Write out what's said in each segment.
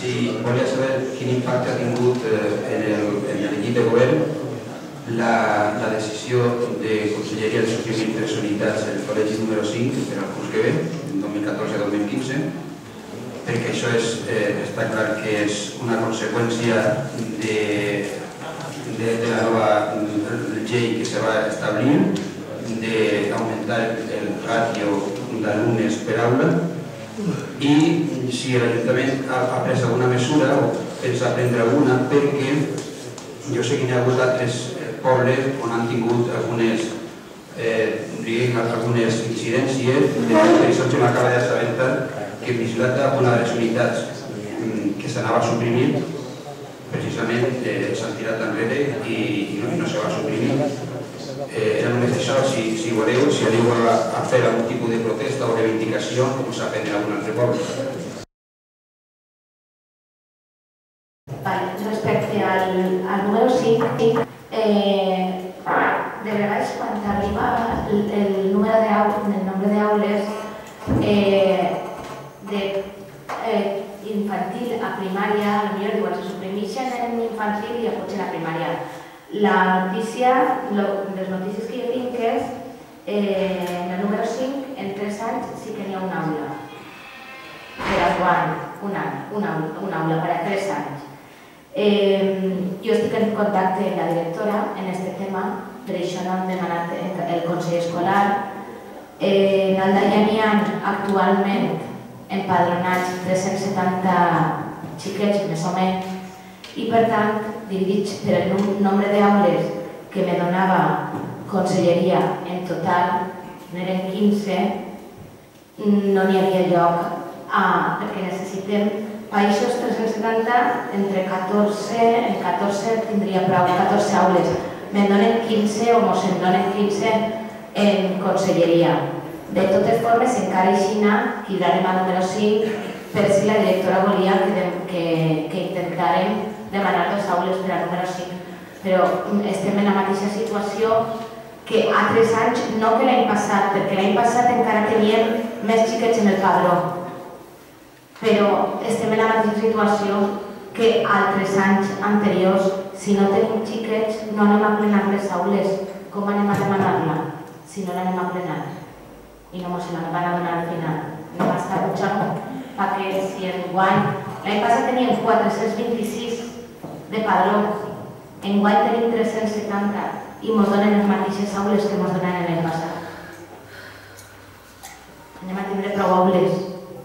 Sí, volia saber quin impacte ha tingut en l'equip de govern la decisió de Conselleria de suprimir 3 unitats en el col·legi número 5 per al curs que ve, 2014-2015, perquè això està clar que és una conseqüència de la nova llei que se va establir d'augmentar el ràtio d'alumnes per aula, i si l'Ajuntament ha pres alguna mesura o pensa prendre alguna, perquè jo sé que hi ha hagut altres pobles on han tingut algunes incidències. Per exemple, m'acaba d'assabentar que en Mislata, una de les unitats que s'anava a suprimir, precisament s'han tirat enrere i no se va suprimir. Era només això, si voleu, si aneu a fer algun tipus de protesta o reivindicació, com s'ha fet en algun altre poble. Respecte al número 5, de vegades quan arriba el nombre d'aules d'infantil a primària, potser diuen se suprimeixen en infantil i potser a primària. La notícia, les notícies que jo tinc és en el número 5, en 3 anys sí que n'hi ha una aula. Per a quan? Una aula per a 3 anys. Jo estic en contacte amb la directora en aquest tema, per això no hem demanat el Consell Escolar. En Aldaia n'hi ha actualment empadronats 370 xiquets, més o menys, i per tant, dividits per el nombre d'aules que me donava Conselleria en total, n'eren 15, no n'hi havia lloc, perquè necessitem països 370, entre 14 tindria prou, 14 aules. Me'n donen 15 o mos en donen 15 en Conselleria. De totes formes, encara així quedarem al número 5 per si la directora volia que intentàrem demanar 2 aules per al número 5. Però estem en la mateixa situació que altres anys, no que l'any passat, perquè l'any passat encara teníem més xiquets en el padró. Però estem en la mateixa situació que altres anys anteriors. Si no tenim xiquets, no anem a plenar les aules. Com anem a demanar-la si no l'anem a plenar? I no ens la van a donar al final. Anem a estar butxant perquè si enguany... L'any passat teníem 426 de padró, enguany tenim 370 i ens donen les mateixes aules que ens donen l'any passat. Anem a tindre prou aules,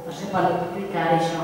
no se pot explicar això.